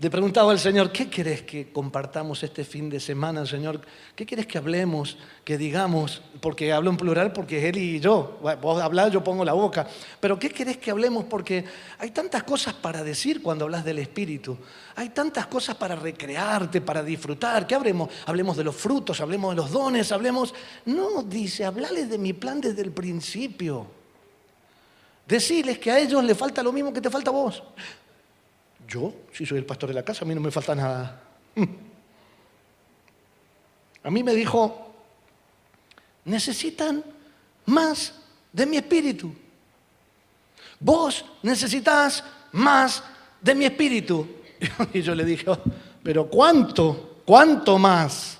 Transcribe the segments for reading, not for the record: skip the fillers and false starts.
Le preguntaba al Señor, ¿qué querés que compartamos este fin de semana, Señor? ¿Qué querés que hablemos, que digamos? Porque hablo en plural porque es Él y yo. Vos hablás, yo pongo la boca. Pero ¿qué querés que hablemos? Porque hay tantas cosas para decir cuando hablas del Espíritu. Hay tantas cosas para recrearte, para disfrutar. ¿Qué hablemos? Hablemos de los frutos, hablemos de los dones, hablemos... No, dice, hablales de mi plan desde el principio. Decirles que a ellos les falta lo mismo que te falta a vos. Yo, si soy el pastor de la casa, a mí no me falta nada. A mí me dijo, necesitan más de mi espíritu. Vos necesitas más de mi espíritu. Y yo le dije, oh, pero ¿cuánto? ¿Cuánto más?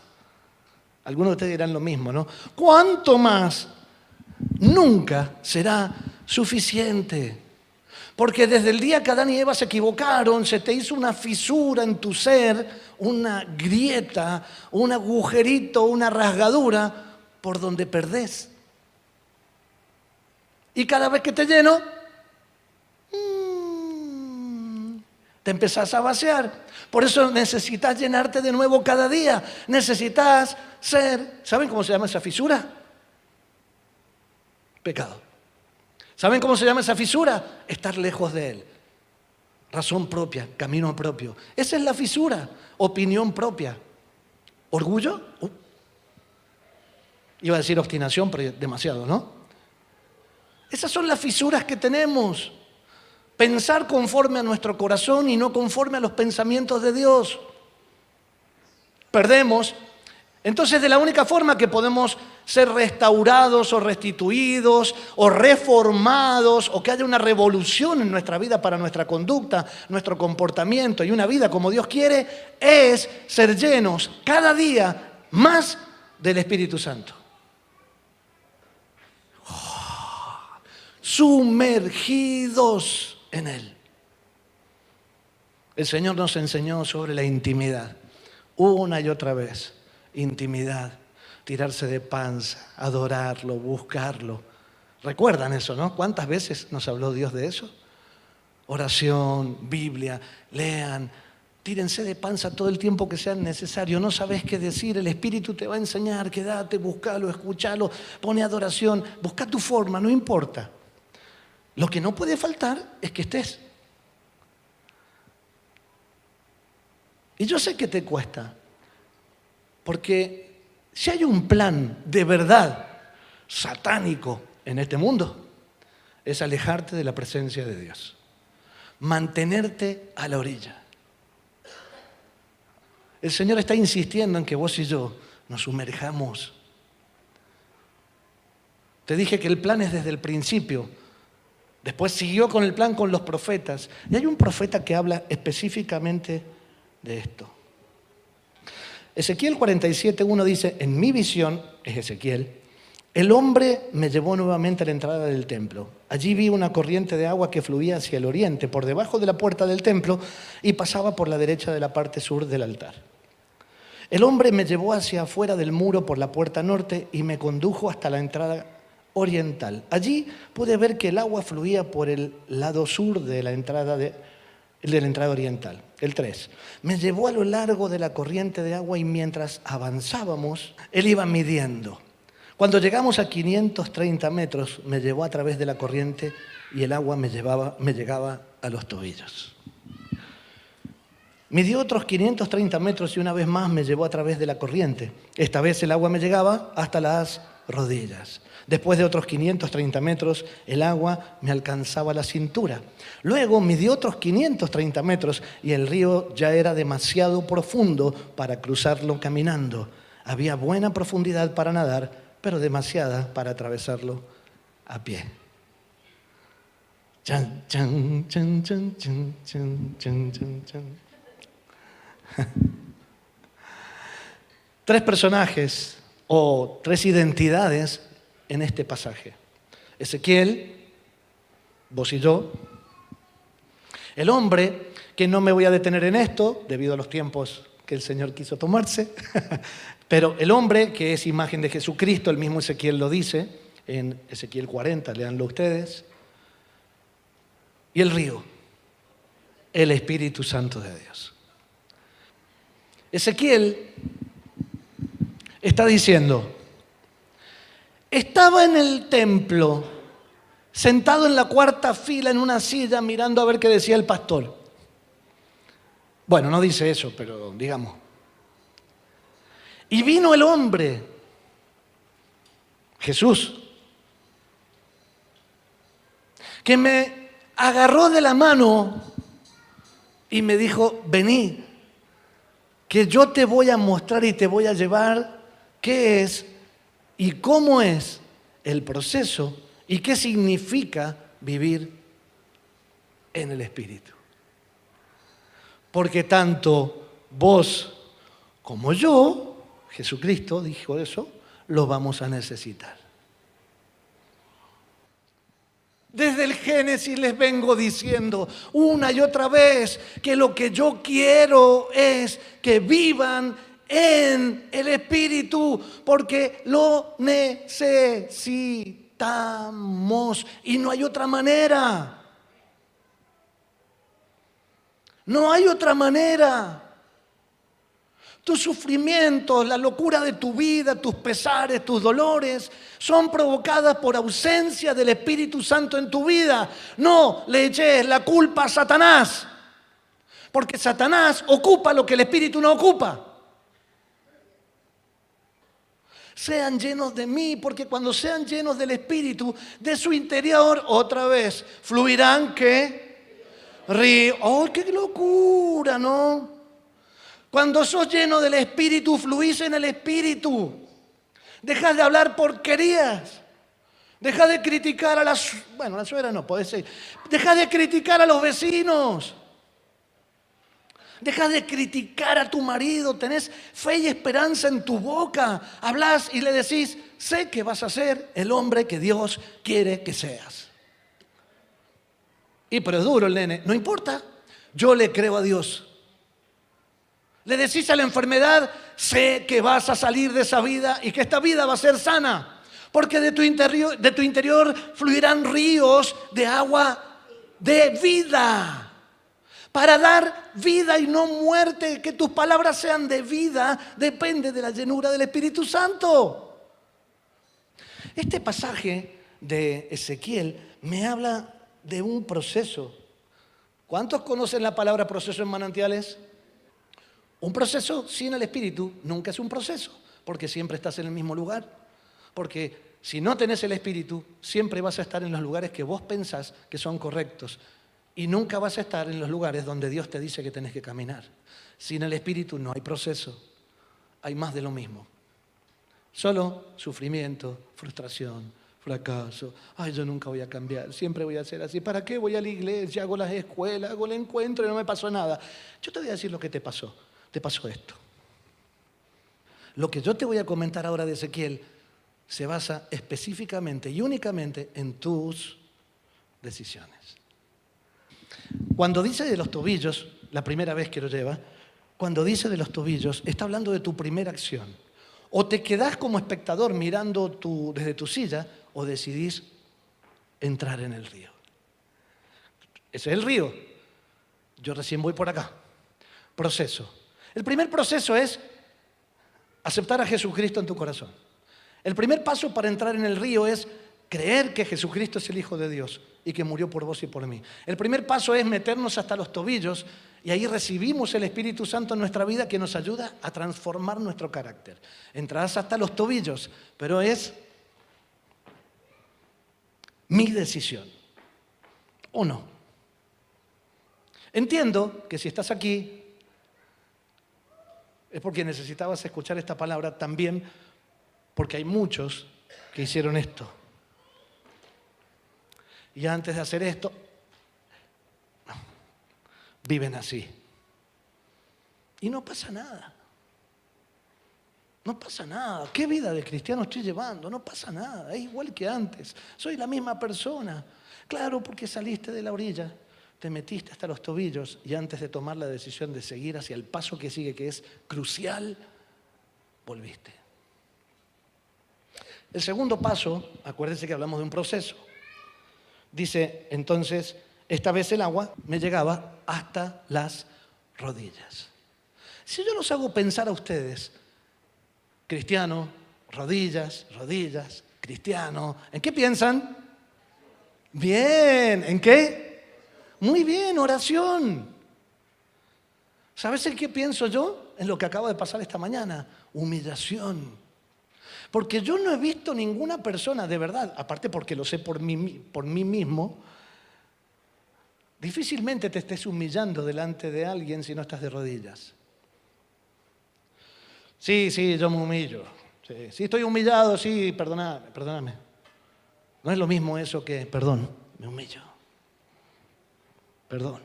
Algunos de ustedes dirán lo mismo, ¿no? ¿Cuánto más? Nunca será suficiente. Porque desde el día que Adán y Eva se equivocaron, se te hizo una fisura en tu ser, una grieta, un agujerito, una rasgadura por donde perdés. Y cada vez que te lleno, te empezás a vaciar. Por eso necesitas llenarte de nuevo cada día. Necesitas ser, ¿saben cómo se llama esa fisura? Pecado. ¿Saben cómo se llama esa fisura? Estar lejos de Él. Razón propia, camino propio. Esa es la fisura, opinión propia. ¿Orgullo? Iba a decir obstinación, pero demasiado, ¿no? Esas son las fisuras que tenemos. Pensar conforme a nuestro corazón y no conforme a los pensamientos de Dios. Perdemos. Entonces, de la única forma que podemos ser restaurados o restituidos o reformados o que haya una revolución en nuestra vida para nuestra conducta, nuestro comportamiento y una vida como Dios quiere, es ser llenos cada día más del Espíritu Santo. Sumergidos en Él. El Señor nos enseñó sobre la intimidad una y otra vez. Intimidad, tirarse de panza, adorarlo, buscarlo. ¿Recuerdan eso, no? ¿Cuántas veces nos habló Dios de eso? Oración, Biblia, lean, tírense de panza todo el tiempo que sea necesario. No sabes qué decir, el Espíritu te va a enseñar, quédate, búscalo, escúchalo, pone adoración, busca tu forma, no importa. Lo que no puede faltar es que estés. Y yo sé que te cuesta. Porque si hay un plan de verdad satánico en este mundo, es alejarte de la presencia de Dios. Mantenerte a la orilla. El Señor está insistiendo en que vos y yo nos sumerjamos. Te dije que el plan es desde el principio. Después siguió con el plan con los profetas. Y hay un profeta que habla específicamente de esto. Ezequiel 47:1 dice, en mi visión, es Ezequiel, el hombre me llevó nuevamente a la entrada del templo. Allí vi una corriente de agua que fluía hacia el oriente, por debajo de la puerta del templo, y pasaba por la derecha de la parte sur del altar. El hombre me llevó hacia afuera del muro por la puerta norte y me condujo hasta la entrada oriental. Allí pude ver que el agua fluía por el lado sur de la entrada oriental. El 3. Me llevó a lo largo de la corriente de agua y mientras avanzábamos, él iba midiendo. Cuando llegamos a 530 metros, me llevó a través de la corriente y el agua me llegaba a los tobillos. Midió otros 530 metros y una vez más me llevó a través de la corriente. Esta vez el agua me llegaba hasta las rodillas. Después de otros 530 metros, el agua me alcanzaba la cintura. Luego midió otros 530 metros y el río ya era demasiado profundo para cruzarlo caminando. Había buena profundidad para nadar, pero demasiada para atravesarlo a pie. Chan, chan, chan, chan, chan, chan, chan, chan, chan. 3 personajes o 3 identidades en este pasaje. Ezequiel, vos y yo. El hombre, que no me voy a detener en esto, debido a los tiempos que el Señor quiso tomarse, pero el hombre, que es imagen de Jesucristo, el mismo Ezequiel lo dice, en Ezequiel 40, léanlo ustedes. Y el río, el Espíritu Santo de Dios. Ezequiel está diciendo, estaba en el templo, sentado en la cuarta fila en una silla mirando a ver qué decía el pastor. Bueno, no dice eso, pero digamos. Y vino el hombre, Jesús, que me agarró de la mano y me dijo, vení, que yo te voy a mostrar y te voy a llevar qué es y cómo es el proceso y qué significa vivir en el Espíritu. Porque tanto vos como yo, Jesucristo dijo eso, lo vamos a necesitar. Desde el Génesis les vengo diciendo una y otra vez que lo que yo quiero es que vivan en el Espíritu, porque lo necesitamos y no hay otra manera. No hay otra manera. Tus sufrimientos, la locura de tu vida, tus pesares, tus dolores, son provocadas por ausencia del Espíritu Santo en tu vida. No le eches la culpa a Satanás, porque Satanás ocupa lo que el Espíritu no ocupa. Sean llenos de mí, porque cuando sean llenos del Espíritu, de su interior, otra vez, fluirán, ¿qué? Ríos. ¡Oh, qué locura!, ¿no? Cuando sos lleno del Espíritu, fluís en el Espíritu. Dejas de hablar porquerías. Dejas de criticar a las... Bueno, la suegra no, podés ser. Dejas de criticar a los vecinos. Dejas de criticar a tu marido. Tenés fe y esperanza en tu boca. Hablás y le decís, sé que vas a ser el hombre que Dios quiere que seas. Y pero es duro el nene. No importa. Yo le creo a Dios. Le decís a la enfermedad, sé que vas a salir de esa vida y que esta vida va a ser sana. Porque de tu interior fluirán ríos de agua de vida. Para dar vida y no muerte, que tus palabras sean de vida, depende de la llenura del Espíritu Santo. Este pasaje de Ezequiel me habla de un proceso. ¿Cuántos conocen la palabra proceso en Manantiales? Un proceso sin el Espíritu nunca es un proceso, porque siempre estás en el mismo lugar. Porque si no tenés el Espíritu, siempre vas a estar en los lugares que vos pensás que son correctos. Y nunca vas a estar en los lugares donde Dios te dice que tenés que caminar. Sin el Espíritu no hay proceso, hay más de lo mismo. Solo sufrimiento, frustración, fracaso. Ay, yo nunca voy a cambiar, siempre voy a ser así. ¿Para qué voy a la iglesia? Hago las escuelas, hago el encuentro y no me pasó nada. Yo te voy a decir lo que te pasó. Te pasó esto. Lo que yo te voy a comentar ahora de Ezequiel se basa específicamente y únicamente en tus decisiones. Cuando dice de los tobillos, la primera vez que lo lleva, cuando dice de los tobillos, está hablando de tu primera acción. O te quedás como espectador mirando desde tu silla, o decidís entrar en el río. Ese es el río. Yo recién voy por acá. Proceso. El primer proceso es aceptar a Jesucristo en tu corazón. El primer paso para entrar en el río es creer que Jesucristo es el Hijo de Dios y que murió por vos y por mí. El primer paso es meternos hasta los tobillos y ahí recibimos el Espíritu Santo en nuestra vida que nos ayuda a transformar nuestro carácter. Entrarás hasta los tobillos, pero es mi decisión. ¿O no? Entiendo que si estás aquí es porque necesitabas escuchar esta palabra también, porque hay muchos que hicieron esto. Y antes de hacer esto, viven así. Y no pasa nada. No pasa nada. ¿Qué vida de cristiano estoy llevando? No pasa nada. Es igual que antes. Soy la misma persona. Claro, porque saliste de la orilla, te metiste hasta los tobillos y antes de tomar la decisión de seguir hacia el paso que sigue, que es crucial, volviste. El segundo paso, acuérdense que hablamos de un proceso. Dice, entonces, esta vez el agua me llegaba hasta las rodillas. Si yo los hago pensar a ustedes, cristiano, rodillas, rodillas, cristiano, ¿en qué piensan? Bien, ¿en qué? Muy bien, oración. ¿Sabes en qué pienso yo? En lo que acaba de pasar esta mañana, humillación. Porque yo no he visto ninguna persona, de verdad, aparte porque lo sé por mí mismo, difícilmente te estés humillando delante de alguien si no estás de rodillas. Sí, yo me humillo. Sí, estoy humillado, sí, perdóname. No es lo mismo eso que, perdón, me humillo. Perdón.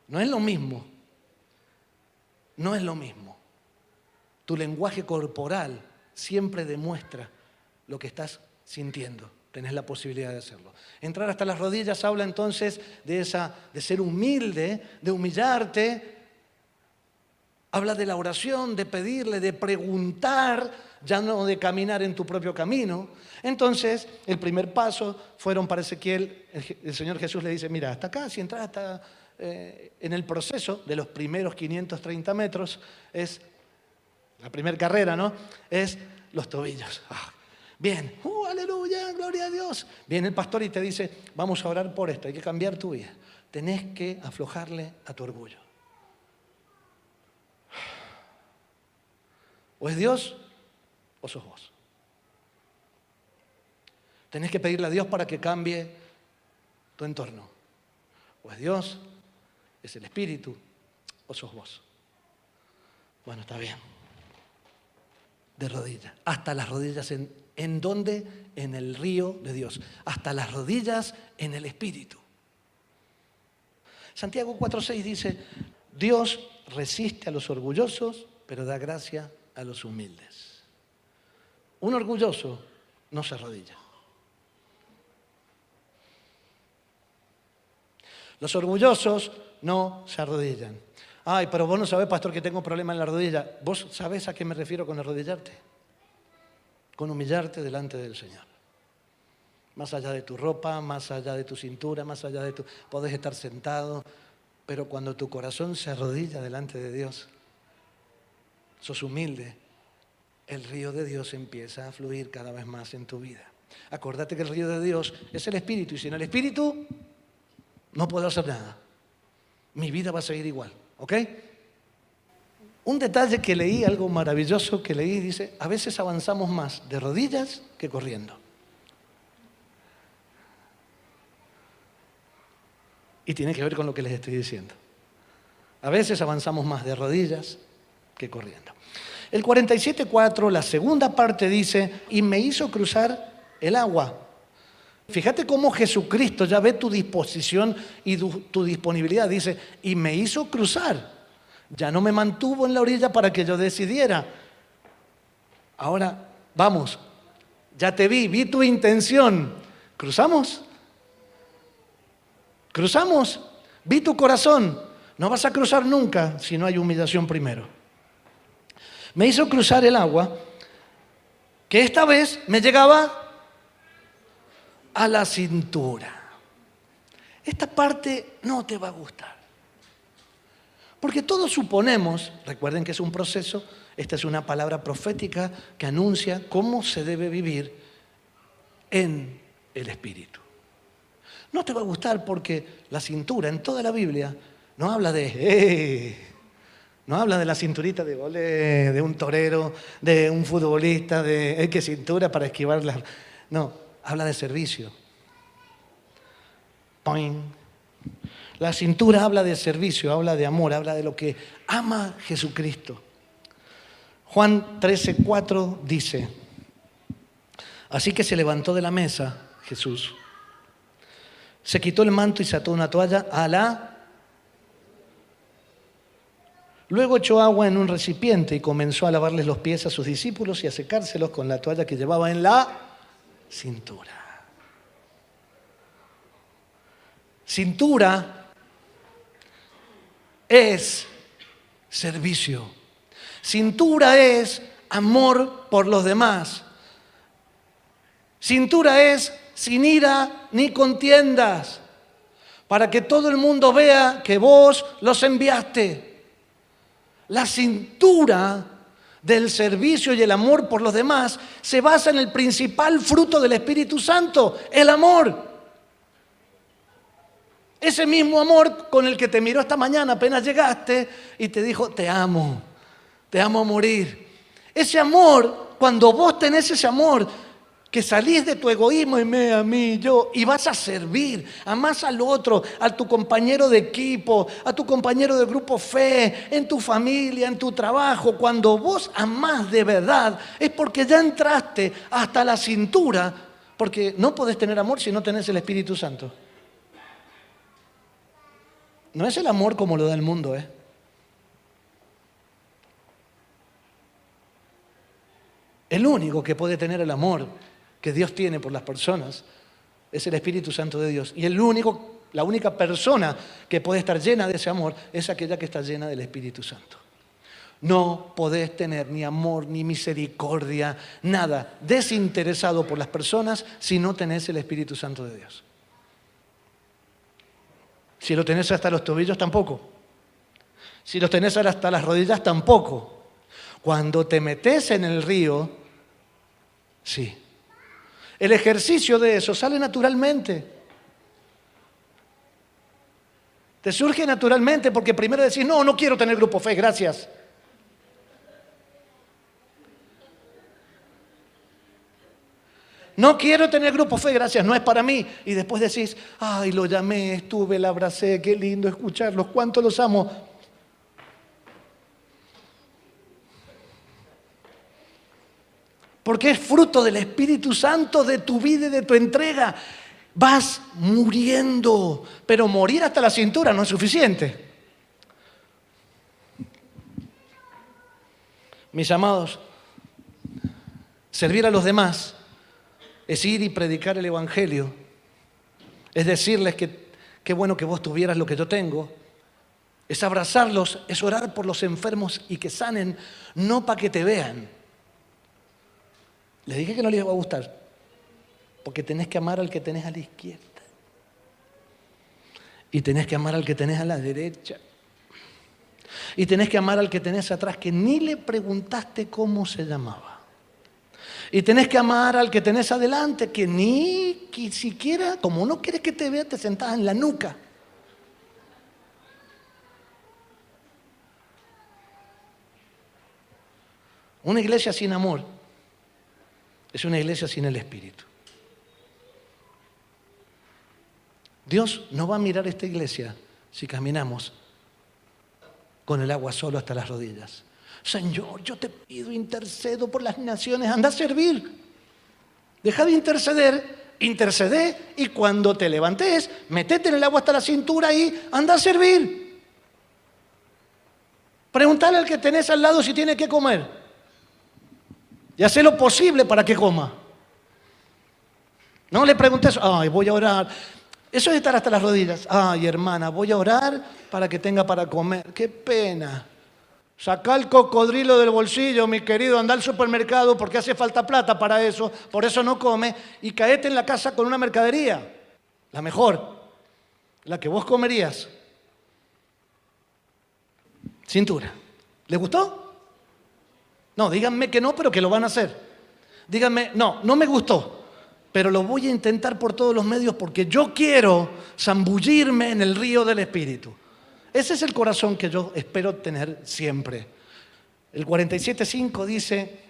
No es lo mismo. No es lo mismo. Tu lenguaje corporal siempre demuestra lo que estás sintiendo. Tenés la posibilidad de hacerlo. Entrar hasta las rodillas habla entonces de ser humilde, de humillarte. Habla de la oración, de pedirle, de preguntar, ya no de caminar en tu propio camino. Entonces, el primer paso fueron para Ezequiel, el Señor Jesús le dice, mira, hasta acá, si entras hasta en el proceso de los primeros 530 metros, es la primera carrera, ¿no? Es los tobillos. Bien, aleluya, gloria a Dios. Viene el pastor y te dice, vamos a orar por esto, hay que cambiar tu vida. Tenés que aflojarle a tu orgullo. O es Dios o sos vos. Tenés que pedirle a Dios para que cambie tu entorno. O es Dios, es el Espíritu, o sos vos. Bueno, está bien. De rodillas. Hasta las rodillas. ¿En dónde? En el río de Dios. Hasta las rodillas en el Espíritu. Santiago 4:6 dice, Dios resiste a los orgullosos, pero da gracia a los humildes. Un orgulloso no se arrodilla. Los orgullosos no se arrodillan. Ay, pero vos no sabés, pastor, que tengo problema en la rodilla. ¿Vos sabés a qué me refiero con arrodillarte? Con humillarte delante del Señor. Más allá de tu ropa, más allá de tu cintura, más allá de tu... Podés estar sentado, pero cuando tu corazón se arrodilla delante de Dios, sos humilde, el río de Dios empieza a fluir cada vez más en tu vida. Acordate que el río de Dios es el Espíritu, y sin el Espíritu no puedo hacer nada. Mi vida va a seguir igual, ¿ok? Un detalle que leí, algo maravilloso que leí, dice, a veces avanzamos más de rodillas que corriendo. Y tiene que ver con lo que les estoy diciendo. A veces avanzamos más de rodillas que corriendo. El 47:4, la segunda parte dice, y me hizo cruzar el agua. Fíjate cómo Jesucristo ya ve tu disposición y tu disponibilidad. Dice, y me hizo cruzar. Ya no me mantuvo en la orilla para que yo decidiera. Ahora, vamos, ya te vi tu intención. ¿Cruzamos? ¿Cruzamos? Vi tu corazón. No vas a cruzar nunca si no hay humillación primero. Me hizo cruzar el agua, que esta vez me llegaba a la cintura. Esta parte no te va a gustar. Porque todos suponemos, recuerden que es un proceso, esta es una palabra profética que anuncia cómo se debe vivir en el Espíritu. No te va a gustar porque la cintura en toda la Biblia no habla no habla de la cinturita de golé, de un torero, de un futbolista, de que cintura para esquivar las... No, habla de servicio. ¡Poing! La cintura habla de servicio, habla de amor, habla de lo que ama Jesucristo. Juan 13:4 dice, así que se levantó de la mesa Jesús, se quitó el manto y se ató una toalla Luego echó agua en un recipiente y comenzó a lavarles los pies a sus discípulos y a secárselos con la toalla que llevaba en la cintura. Cintura es servicio. Cintura es amor por los demás. Cintura es sin ira ni contiendas, para que todo el mundo vea que vos los enviaste. La cintura del servicio y el amor por los demás se basa en el principal fruto del Espíritu Santo, el amor. Ese mismo amor con el que te miró esta mañana apenas llegaste y te dijo, te amo a morir. Ese amor, cuando vos tenés ese amor, que salís de tu egoísmo y me a mí, yo, y vas a servir, amás al otro, a tu compañero de equipo, a tu compañero de grupo fe, en tu familia, en tu trabajo. Cuando vos amás de verdad, es porque ya entraste hasta la cintura, porque no podés tener amor si no tenés el Espíritu Santo. No es el amor como lo da el mundo, ¿eh? El único que puede tener el amor que Dios tiene por las personas es el Espíritu Santo de Dios. Y la única persona que puede estar llena de ese amor es aquella que está llena del Espíritu Santo. No podés tener ni amor, ni misericordia, nada desinteresado por las personas si no tenés el Espíritu Santo de Dios. Si lo tenés hasta los tobillos, tampoco. Si los tenés hasta las rodillas, tampoco. Cuando te metes en el río, sí. El ejercicio de eso sale naturalmente. Te surge naturalmente porque primero decís, no quiero tener grupo fe, gracias. No quiero tener grupo fe, gracias, no es para mí. Y después decís, ay, lo llamé, estuve, la abracé, qué lindo escucharlos, cuánto los amo. Porque es fruto del Espíritu Santo de tu vida y de tu entrega. Vas muriendo, pero morir hasta la cintura no es suficiente. Mis amados, servir a los demás es ir y predicar el Evangelio. Es decirles que qué bueno que vos tuvieras lo que yo tengo. Es abrazarlos, es orar por los enfermos y que sanen, no para que te vean. Les dije que no les iba a gustar, porque tenés que amar al que tenés a la izquierda. Y tenés que amar al que tenés a la derecha. Y tenés que amar al que tenés atrás, que ni le preguntaste cómo se llamaba. Y tenés que amar al que tenés adelante, que ni siquiera, como no quieres que te vea, te sentás en la nuca. Una iglesia sin amor es una iglesia sin el Espíritu. Dios no va a mirar esta iglesia si caminamos con el agua solo hasta las rodillas. Señor, yo te pido, intercedo por las naciones, anda a servir. Deja de interceder, intercede y cuando te levantes, metete en el agua hasta la cintura y anda a servir. Preguntale al que tenés al lado si tiene que comer. Y haz lo posible para que coma. No le preguntes, ay, voy a orar. Eso es estar hasta las rodillas. Ay, hermana, voy a orar para que tenga para comer. Qué pena. Sacá el cocodrilo del bolsillo, mi querido, anda al supermercado porque hace falta plata para eso, por eso no come, y caete en la casa con una mercadería, la mejor, la que vos comerías. Cintura. ¿Les gustó? No, díganme que no, pero que lo van a hacer. Díganme, no me gustó, pero lo voy a intentar por todos los medios porque yo quiero zambullirme en el río del Espíritu. Ese es el corazón que yo espero tener siempre. El 47.5 dice,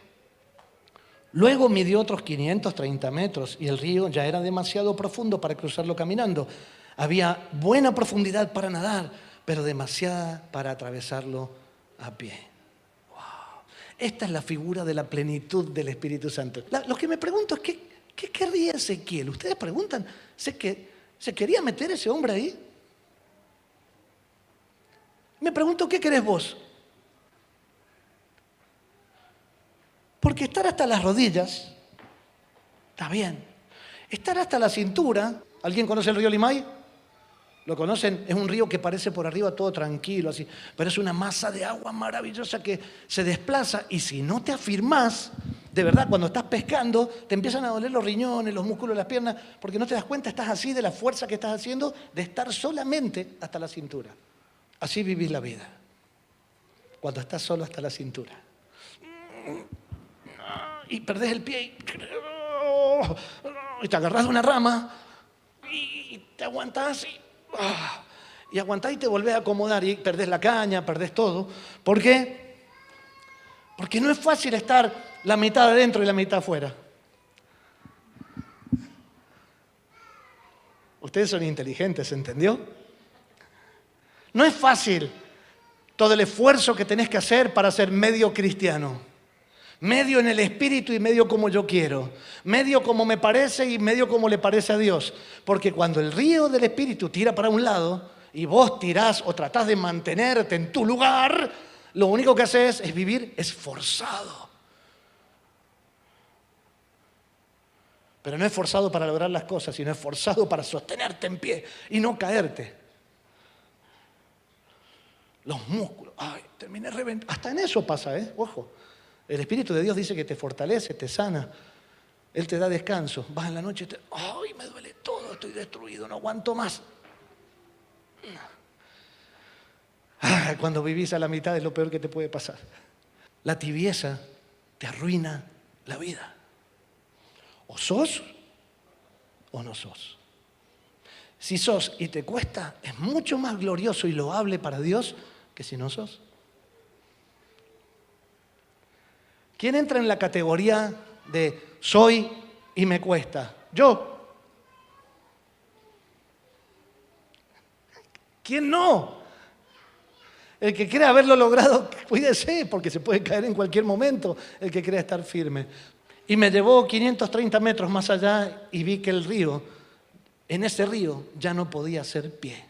luego midió otros 530 metros y el río ya era demasiado profundo para cruzarlo caminando. Había buena profundidad para nadar, pero demasiada para atravesarlo a pie. Wow. Esta es la figura de la plenitud del Espíritu Santo. Lo que me pregunto es, ¿qué querría Ezequiel? Ustedes preguntan, ¿se quería meter ese hombre ahí? Me pregunto, ¿qué querés vos? Porque estar hasta las rodillas, está bien. Estar hasta la cintura, ¿alguien conoce el río Limay? ¿Lo conocen? Es un río que parece por arriba todo tranquilo, así, pero es una masa de agua maravillosa que se desplaza y si no te afirmás, de verdad, cuando estás pescando, te empiezan a doler los riñones, los músculos de las piernas, porque no te das cuenta, estás así de la fuerza que estás haciendo de estar solamente hasta la cintura. Así vivís la vida. Cuando estás solo hasta la cintura. Y perdés el pie y te agarrás de una rama y te aguantás y aguantás y te volvés a acomodar y perdés la caña, perdés todo. ¿Por qué? Porque no es fácil estar la mitad adentro y la mitad afuera. Ustedes son inteligentes, ¿entendió? No es fácil todo el esfuerzo que tenés que hacer para ser medio cristiano. Medio en el espíritu y medio como yo quiero. Medio como me parece y medio como le parece a Dios. Porque cuando el río del espíritu tira para un lado y vos tirás o tratás de mantenerte en tu lugar, lo único que haces es vivir esforzado. Pero no es forzado para lograr las cosas, sino es forzado para sostenerte en pie y no caerte. Los músculos. Ay, terminé reventando. Hasta en eso pasa, ojo. El Espíritu de Dios dice que te fortalece, te sana. Él te da descanso. Vas en la noche y te... ¡Ay, me duele todo! Estoy destruido, no aguanto más. Ay, cuando vivís a la mitad es lo peor que te puede pasar. La tibieza te arruina la vida. O sos o no sos. Si sos y te cuesta, es mucho más glorioso y loable para Dios que si no sos. ¿Quién entra en la categoría de soy y me cuesta? Yo. ¿Quién no? El que cree haberlo logrado, cuídese, porque se puede caer en cualquier momento. El que cree estar firme. Y me llevó 530 metros más allá y vi que el río, en ese río, ya no podía hacer pie.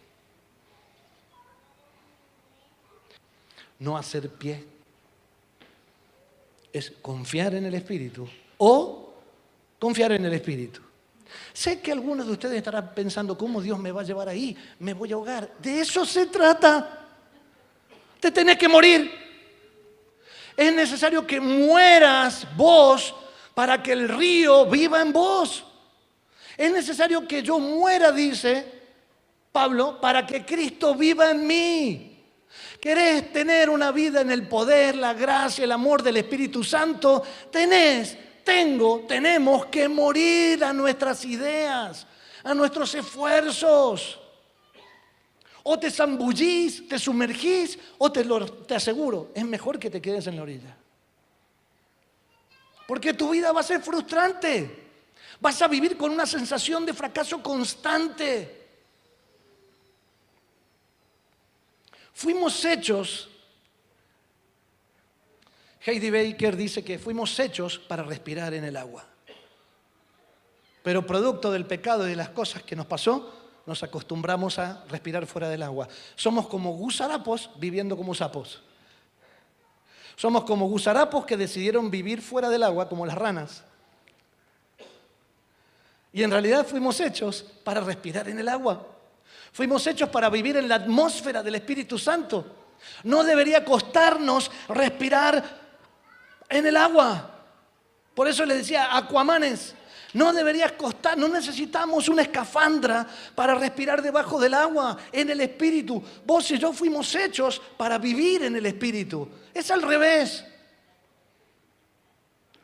No hacer pie es confiar en el Espíritu o confiar en el Espíritu. Sé que algunos de ustedes estarán pensando, ¿cómo Dios me va a llevar ahí? Me voy a ahogar. De eso se trata. Te tenés que morir. Es necesario que mueras vos para que el río viva en vos. Es necesario que yo muera, dice Pablo, para que Cristo viva en mí. ¿Querés tener una vida en el poder, la gracia, el amor del Espíritu Santo? Tenemos que morir a nuestras ideas, a nuestros esfuerzos. O te zambullís, te sumergís, o te aseguro, es mejor que te quedes en la orilla. Porque tu vida va a ser frustrante. Vas a vivir con una sensación de fracaso constante. Fuimos hechos, Heidi Baker dice que fuimos hechos para respirar en el agua. Pero producto del pecado y de las cosas que nos pasó, nos acostumbramos a respirar fuera del agua. Somos como gusarapos viviendo como sapos. Somos como gusarapos que decidieron vivir fuera del agua como las ranas. Y en realidad fuimos hechos para respirar en el agua. Fuimos hechos para vivir en la atmósfera del Espíritu Santo. No debería costarnos respirar en el agua. Por eso les decía, Aquamanes, no debería costar, no necesitamos una escafandra para respirar debajo del agua, en el Espíritu. Vos y yo fuimos hechos para vivir en el Espíritu. Es al revés.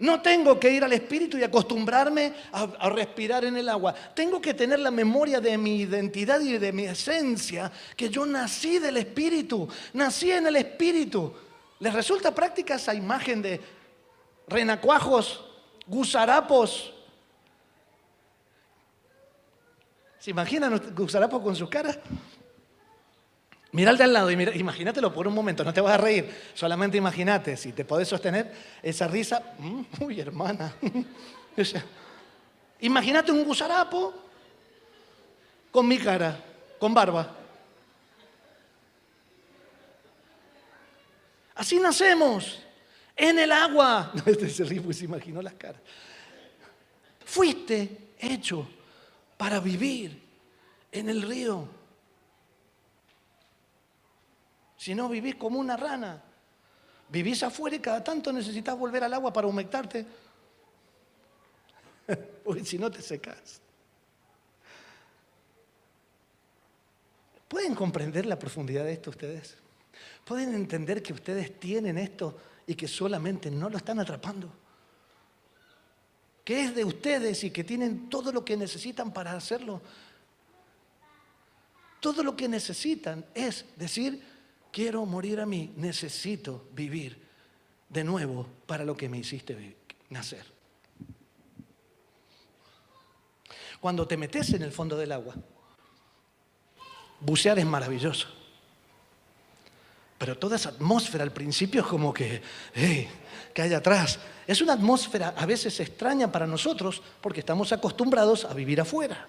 No tengo que ir al Espíritu y acostumbrarme a respirar en el agua. Tengo que tener la memoria de mi identidad y de mi esencia, que yo nací del Espíritu, nací en el Espíritu. ¿Les resulta práctica esa imagen de renacuajos, gusarapos? ¿Se imaginan los gusarapos con sus caras? Mira al de al lado y imagínatelo por un momento, no te vas a reír, solamente imagínate, si te podés sostener esa risa. Uy, hermana. O sea, imagínate un gusarapo con mi cara, con barba. Así nacemos, en el agua. Este se ríe porque se imaginó las caras. Fuiste hecho para vivir en el río. Si no, vivís como una rana. Vivís afuera y cada tanto necesitas volver al agua para humectarte. Porque si no te secas. ¿Pueden comprender la profundidad de esto ustedes? ¿Pueden entender que ustedes tienen esto y que solamente no lo están atrapando? Que es de ustedes y que tienen todo lo que necesitan para hacerlo. Todo lo que necesitan es decir, quiero morir a mí, necesito vivir de nuevo para lo que me hiciste nacer. Cuando te metes en el fondo del agua, bucear es maravilloso. Pero toda esa atmósfera al principio es como que, ¿qué hay atrás? Es una atmósfera a veces extraña para nosotros porque estamos acostumbrados a vivir afuera.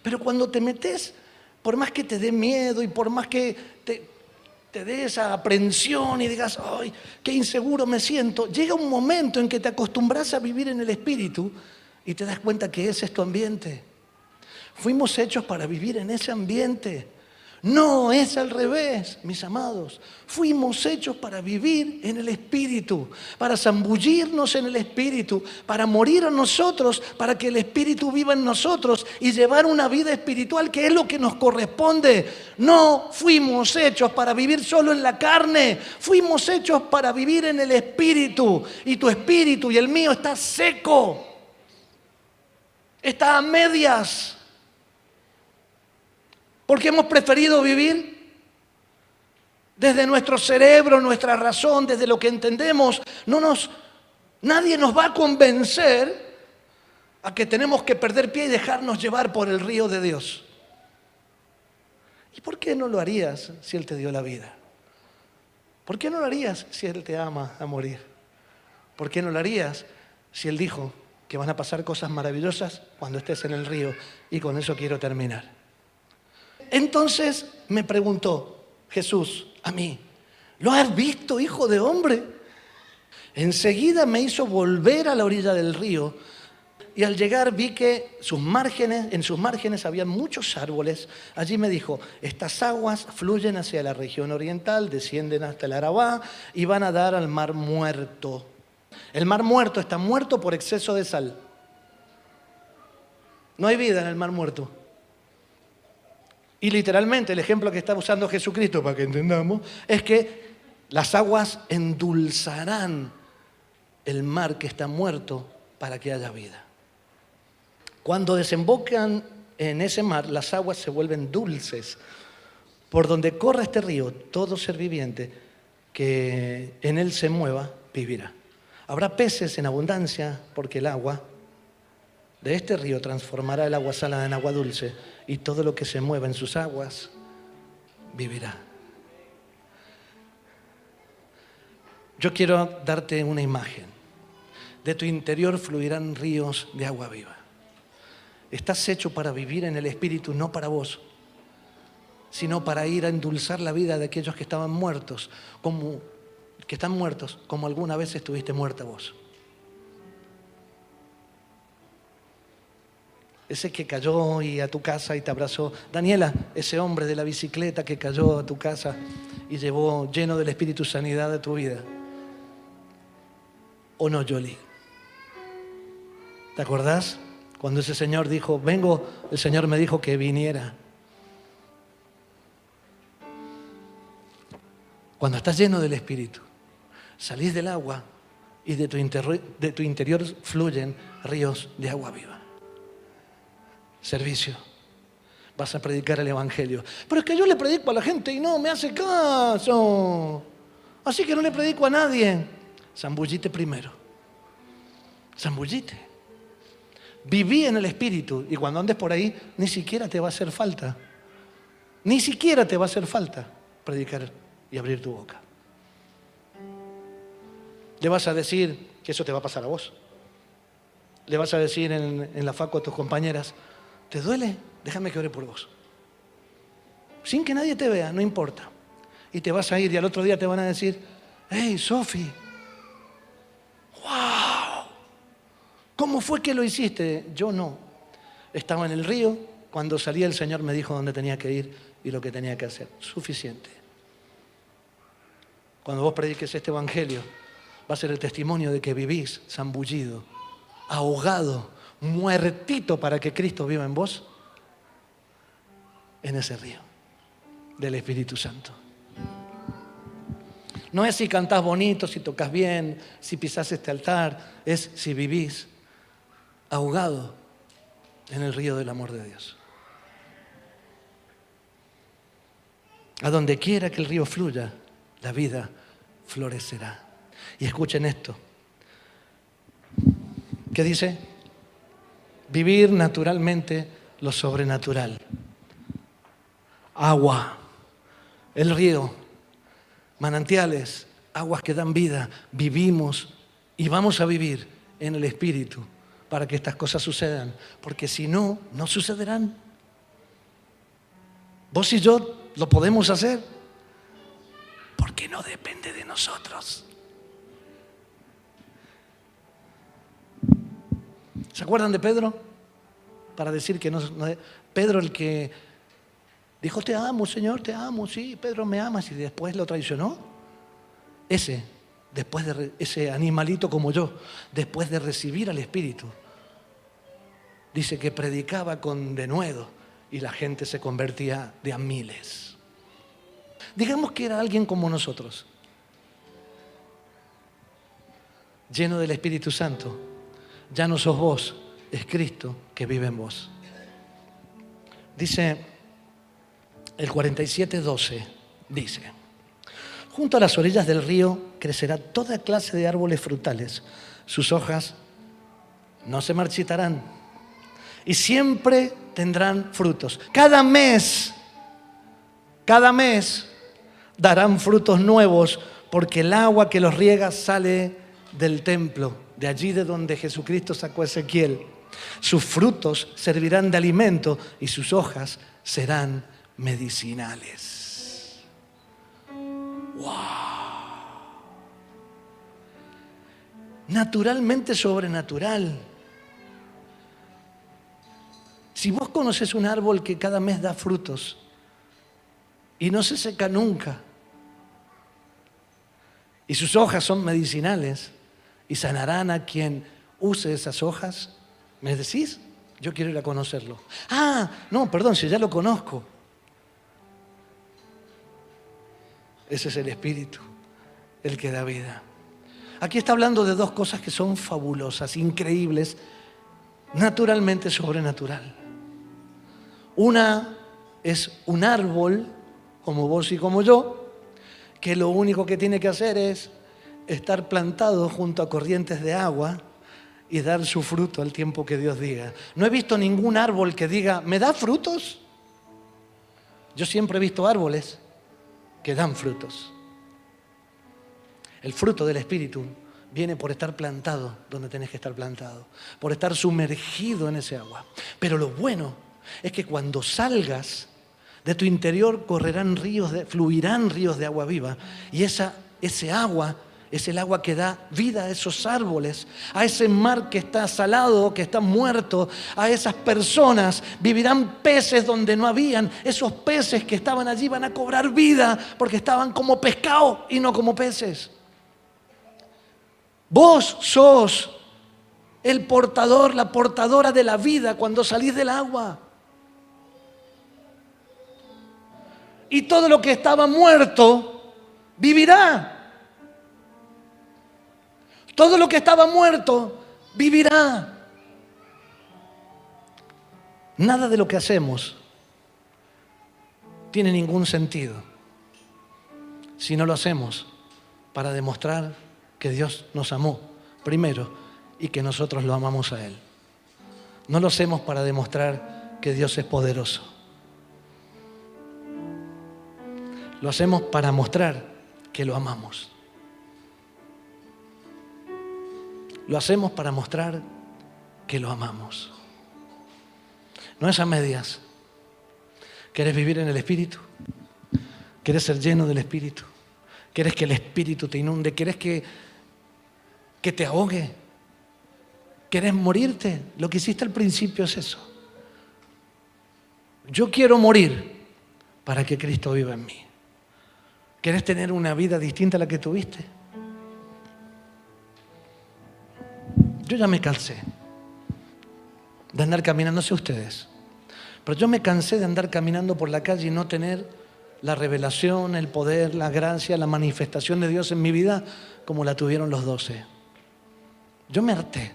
Pero cuando te metes, por más que te dé miedo y por más que te dé esa aprensión y digas, ¡ay, qué inseguro me siento! Llega un momento en que te acostumbras a vivir en el Espíritu y te das cuenta que ese es tu ambiente. Fuimos hechos para vivir en ese ambiente. No es al revés, mis amados. Fuimos hechos para vivir en el Espíritu, para zambullirnos en el Espíritu, para morir a nosotros, para que el Espíritu viva en nosotros y llevar una vida espiritual que es lo que nos corresponde. No fuimos hechos para vivir solo en la carne, fuimos hechos para vivir en el Espíritu. Y tu espíritu y el mío está seco, está a medias. Porque hemos preferido vivir desde nuestro cerebro, nuestra razón, desde lo que entendemos. Nadie nos va a convencer a que tenemos que perder pie y dejarnos llevar por el río de Dios. ¿Y por qué no lo harías si Él te dio la vida? ¿Por qué no lo harías si Él te ama a morir? ¿Por qué no lo harías si Él dijo que van a pasar cosas maravillosas cuando estés en el río? Y con eso quiero terminar. Entonces me preguntó Jesús a mí, ¿lo has visto, hijo de hombre? Enseguida me hizo volver a la orilla del río y al llegar vi que en sus márgenes había muchos árboles. Allí me dijo, estas aguas fluyen hacia la región oriental, descienden hasta el Arabá y van a dar al mar muerto. El mar muerto está muerto por exceso de sal. No hay vida en el mar muerto. Y literalmente el ejemplo que está usando Jesucristo, para que entendamos, es que las aguas endulzarán el mar que está muerto para que haya vida. Cuando desembocan en ese mar, las aguas se vuelven dulces. Por donde corra este río, todo ser viviente que en él se mueva, vivirá. Habrá peces en abundancia porque el agua de este río transformará el agua salada en agua dulce y todo lo que se mueva en sus aguas vivirá. Yo quiero darte una imagen. De tu interior fluirán ríos de agua viva. Estás hecho para vivir en el Espíritu, no para vos, sino para ir a endulzar la vida de aquellos que estaban muertos, como alguna vez estuviste muerta vos. Ese que cayó y a tu casa y te abrazó. Daniela, ese hombre de la bicicleta que cayó a tu casa y llevó lleno del Espíritu sanidad de tu vida. ¿O no, Yoli? ¿Te acordás? Cuando ese señor dijo, vengo, el Señor me dijo que viniera. Cuando estás lleno del Espíritu, salís del agua y de tu interior fluyen ríos de agua viva. Servicio. Vas a predicar el Evangelio. Pero es que yo le predico a la gente y no me hace caso. Así que no le predico a nadie. Zambullite primero. Zambullite. Viví en el Espíritu y cuando andes por ahí ni siquiera te va a hacer falta. Ni siquiera te va a hacer falta predicar y abrir tu boca. Le vas a decir que eso te va a pasar a vos. Le vas a decir en la facu a tus compañeras, ¿te duele? Déjame que ore por vos. Sin que nadie te vea, no importa. Y te vas a ir y al otro día te van a decir, hey, Sofi, wow, ¿cómo fue que lo hiciste? Yo no. Estaba en el río, cuando salía el Señor me dijo dónde tenía que ir y lo que tenía que hacer. Suficiente. Cuando vos prediques este Evangelio, va a ser el testimonio de que vivís zambullido, ahogado, muertito para que Cristo viva en vos, en ese río del Espíritu Santo. No es si cantás bonito, si tocas bien, si pisás este altar. Es si vivís ahogado en el río del amor de Dios. A donde quiera que el río fluya, la vida florecerá. Y escuchen esto. ¿Qué dice? Vivir naturalmente lo sobrenatural. Agua, el río, manantiales, aguas que dan vida. Vivimos y vamos a vivir en el Espíritu para que estas cosas sucedan. Porque si no, no sucederán. Vos y yo lo podemos hacer porque no depende de nosotros. ¿Se acuerdan de Pedro? Para decir que no, Pedro el que dijo, te amo, Señor, te amo, sí, Pedro me amas, y después lo traicionó. Ese animalito como yo, después de recibir al Espíritu, dice que predicaba con denuedo y la gente se convertía de a miles. Digamos que era alguien como nosotros, lleno del Espíritu Santo. Ya no sos vos, es Cristo que vive en vos. Dice el 47:12, dice: junto a las orillas del río crecerá toda clase de árboles frutales. Sus hojas no se marchitarán y siempre tendrán frutos. Cada mes darán frutos nuevos, porque el agua que los riega sale del templo, de allí de donde Jesucristo sacó a Ezequiel. Sus frutos servirán de alimento y sus hojas serán medicinales. ¡Wow! Naturalmente sobrenatural. Si vos conoces un árbol que cada mes da frutos y no se seca nunca, y sus hojas son medicinales y sanarán a quien use esas hojas, ¿me decís? Yo quiero ir a conocerlo. Ah, no, perdón, si ya lo conozco. Ese es el Espíritu, el que da vida. Aquí está hablando de dos cosas que son fabulosas, increíbles, naturalmente sobrenatural. Una es un árbol, como vos y como yo, que lo único que tiene que hacer es estar plantado junto a corrientes de agua y dar su fruto al tiempo que Dios diga. No he visto ningún árbol que diga, ¿me da frutos? Yo siempre he visto árboles que dan frutos. El fruto del Espíritu viene por estar plantado donde tenés que estar plantado, por estar sumergido en ese agua. Pero lo bueno es que cuando salgas de tu interior fluirán ríos de agua viva, y ese agua es el agua que da vida a esos árboles, a ese mar que está salado, que está muerto, a esas personas. Vivirán peces donde no habían. Esos peces que estaban allí van a cobrar vida porque estaban como pescado y no como peces. Vos sos el portador, la portadora de la vida cuando salís del agua. Y todo lo que estaba muerto vivirá. Todo lo que estaba muerto vivirá. Nada de lo que hacemos tiene ningún sentido si no lo hacemos para demostrar que Dios nos amó primero y que nosotros lo amamos a Él. No lo hacemos para demostrar que Dios es poderoso. Lo hacemos para mostrar que lo amamos. Lo hacemos para mostrar que lo amamos. No es a medias. ¿Quieres vivir en el Espíritu? ¿Quieres ser lleno del Espíritu? ¿Quieres que el Espíritu te inunde? ¿Quieres que te ahogue? ¿Quieres morirte? Lo que hiciste al principio es eso. Yo quiero morir para que Cristo viva en mí. ¿Quieres tener una vida distinta a la que tuviste? Yo ya me cansé de andar caminando, no sé ustedes, pero yo me cansé de andar caminando por la calle y no tener la revelación, el poder, la gracia, la manifestación de Dios en mi vida como la tuvieron los 12. Yo me harté.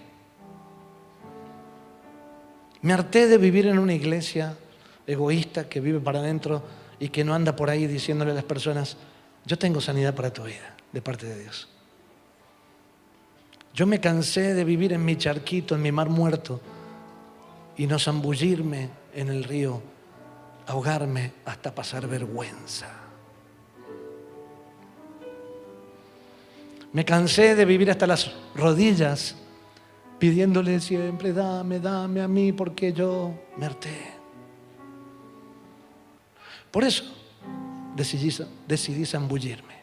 Me harté de vivir en una iglesia egoísta que vive para adentro y que no anda por ahí diciéndole a las personas: yo tengo sanidad para tu vida, de parte de Dios. Yo me cansé de vivir en mi charquito, en mi mar muerto, y no zambullirme en el río, ahogarme hasta pasar vergüenza. Me cansé de vivir hasta las rodillas, pidiéndole siempre: dame, dame a mí, porque yo me harté. Por eso decidí zambullirme.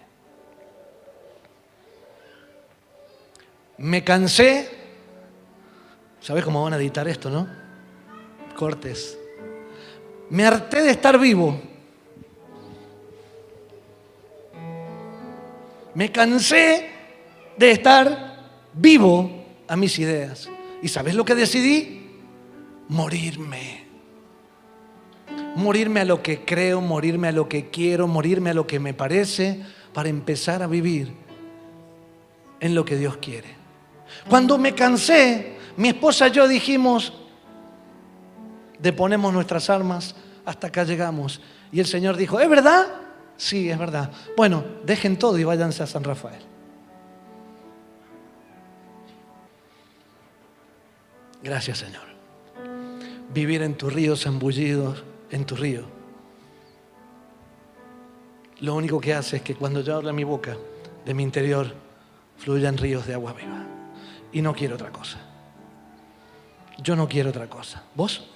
Me cansé. ¿Sabes cómo van a editar esto, no? Cortes. Me harté de estar vivo. Me cansé de estar vivo a mis ideas. ¿Y sabes lo que decidí? Morirme. Morirme a lo que creo, morirme a lo que quiero, morirme a lo que me parece, para empezar a vivir en lo que Dios quiere. Cuando me cansé, mi esposa y yo dijimos: deponemos nuestras armas, hasta acá llegamos. Y el Señor dijo: ¿es verdad? Sí, es verdad. Bueno, dejen todo y váyanse a San Rafael. Gracias, Señor. Vivir en tu río, zambullidos en tu río. Lo único que hace es que cuando yo abra mi boca, de mi interior fluyan ríos de agua viva. Y no quiero otra cosa. Yo no quiero otra cosa. ¿Vos?